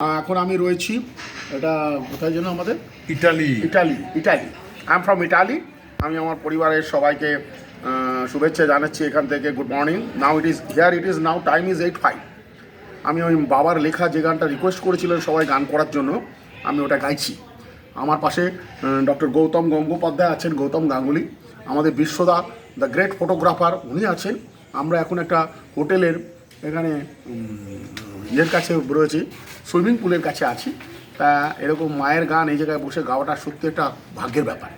এখন আমি রয়েছি এটা কোথায় যেন আমাদের Italy. I am from Italy. আমি আমার পরিবারের সবাইকে শুভেচ্ছা জানাচ্ছি এখান থেকে। Good morning. Now it is now time is 8:05। আমি ওই বাবার লেখা যে গানটা রিকোয়েস্ট করেছিলেন সবাই গান করার জন্য, আমি ওটা গাইছি। আমার পাশে ডক্টর গৌতম গঙ্গোপাধ্যায় আছেন, গৌতম গাঙ্গুলি, আমাদের বিশ্বদা দ্য গ্রেট ফটোগ্রাফার উনি আছেন। আমরা এখন একটা হোটেলের এখানে ইয়ের কাছে রয়েছি, সুইমিং পুলের কাছে আছি। তা এরকম মায়ের গান এই জায়গায় বসে গাওয়াটা সত্যি একটা ভাগ্যের ব্যাপার।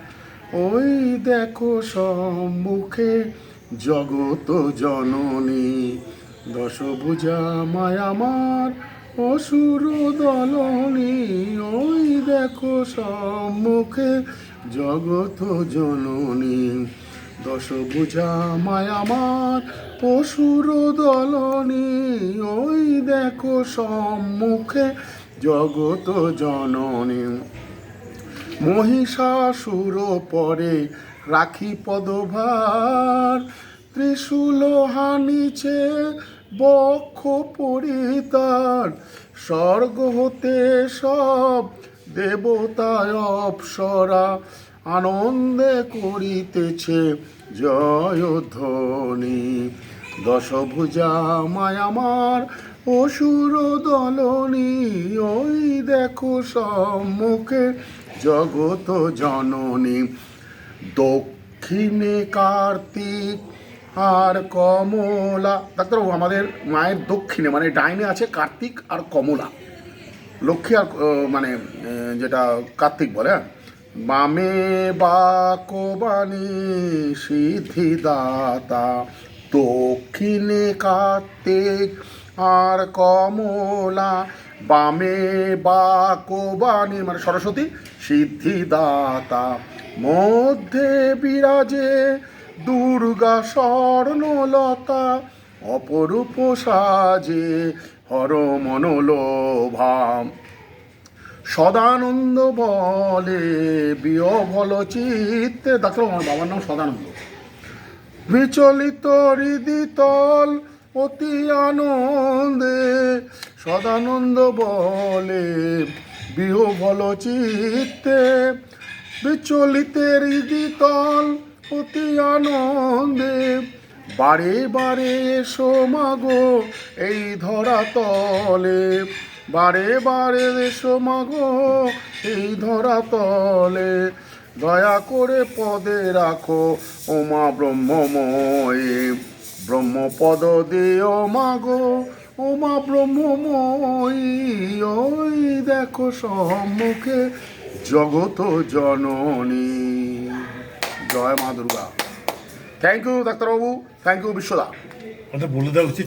ওই দেখো সম্মুখে জগত জননী, দশভুজা মায়া আমার অসুর দলনী। ওই দেখো সম্মুখে জগত জননী, দশভুজা মায়া আমার অসুর দলনী। ওই দেখো সম্মুখে জগত জননী, মহিষাসুর পরে রাখি পদভার, ত্রিশূল হানিছে বক্ষ পরিতার। স্বর্গ হতে সব দেবতায় অপ্সরা আনন্দে করিতেছে জয়ধ্বনি। দশভুজা মায়া আমার অসুর দলনী, ওই দেখো সম্মুখে জগত জননী। দক্ষিণে কার্তিক আর কমলা। ডাক্তারবাবু, আমাদের মায়ের দক্ষিণে মানে ডাইনে আছে কার্তিক আর কমলা, লক্ষ্মী আর মানে যেটা কার্তিক বলে, বামে বাকবাণী সিদ্ধিদাতা। দক্ষিণে কার্তিক আর কমলা, বামে বাকবাণী মানে সরস্বতী সিদ্ধিদাতা। মধ্যে বিরাজে দুর্গা স্বর্ণলতা, অপরূপ সাজে হর মনোলোভা। সদানন্দ বলে বিহ্বল চিত্তে। ডাক্তার আমার বাবার নাম সদানন্দ। বিচলিত হৃদিতল অতি আনন্দে, সদানন্দ বলে বিহ্বল চিত্তে। বিচলিতের হৃদিতল অতি আনন্দে, বারে বারে এসো মাগো এই ধরাতলে। বারে বারে এসো মাগো এই ধরাতলে, দয়া করে পদে রাখো ও মা ব্রহ্মময়ী। ব্রহ্মপদ দিও মাগো ও মা ব্রহ্মময়ী। ওই দেখো সম্মুখে জগত জননী। জয় মা দুর্গা। থ্যাংক ইউ ডাক্তারবাবু, থ্যাংক ইউ বিশ্বদা। বলে দেওয়া উচিত।